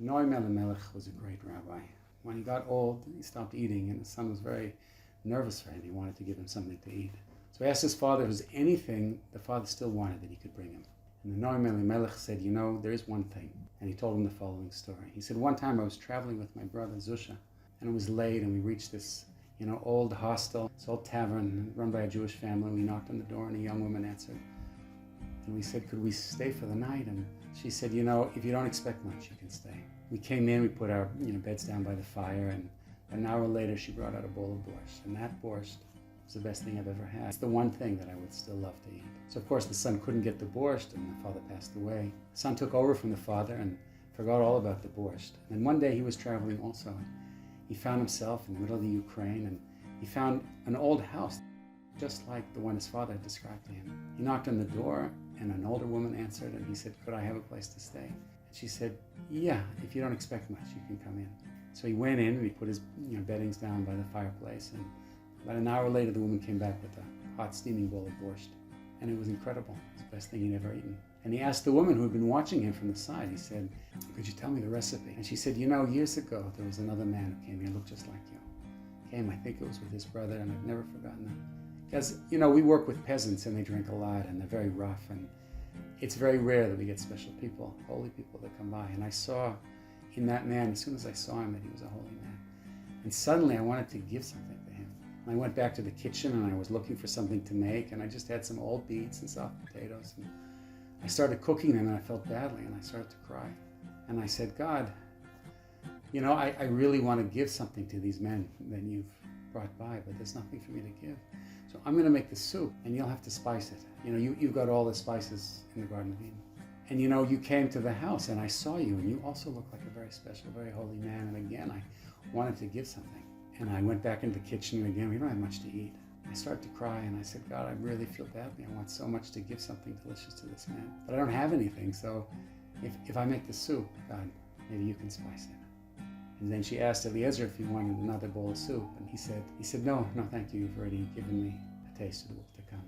Noam Elimelech was a great rabbi. When he got old, he stopped eating, and his son was very nervous for him. He wanted to give him something to eat. So he asked his father if there was anything the father still wanted that he could bring him. And the Noam Elimelech said, there is one thing. And he told him the following story. He said, one time I was traveling with my brother Zusha, and it was late, and we reached this old hostel, this old tavern run by a Jewish family. We knocked on the door, and a young woman answered. And we said, could we stay for the night? And she said, if you don't expect much, you can stay. We came in, we put our beds down by the fire, and an hour later she brought out a bowl of borscht. And that borscht was the best thing I've ever had. It's the one thing that I would still love to eat. So of course the son couldn't get the borscht, and the father passed away. The son took over from the father and forgot all about the borscht. And one day he was traveling also. And he found himself in the middle of the Ukraine, and he found an old house, just like the one his father had described to him. He knocked on the door, and an older woman answered, and he said, could I have a place to stay? And she said, yeah, if you don't expect much, you can come in. So he went in, and he put his beddings down by the fireplace, and about an hour later, the woman came back with a hot, steaming bowl of borscht. And it was incredible. It was the best thing he'd ever eaten. And he asked the woman who had been watching him from the side, he said, could you tell me the recipe? And she said, years ago, there was another man who came here, looked just like you. I think it was with his brother, and I've never forgotten him. Because, we work with peasants, and they drink a lot, and they're very rough, and it's very rare that we get special people, holy people that come by. And I saw in that man, as soon as I saw him, that he was a holy man. And suddenly I wanted to give something to him. And I went back to the kitchen, and I was looking for something to make, and I just had some old beets and soft potatoes. And I started cooking them, and I felt badly, and I started to cry. And I said, God, I really want to give something to these men that you've brought by, but there's nothing for me to give. So I'm going to make the soup, and you'll have to spice it. You've got all the spices in the Garden of Eden. And you came to the house, and I saw you, and you also look like a very special, very holy man. And again, I wanted to give something. And I went back into the kitchen, and again, we don't have much to eat. I started to cry, and I said, God, I really feel badly. I want so much to give something delicious to this man, but I don't have anything. So if I make the soup, God, maybe you can spice it. And then she asked Eliezer if he wanted another bowl of soup, and he said, no, thank you. You've already given me a taste of the world to come.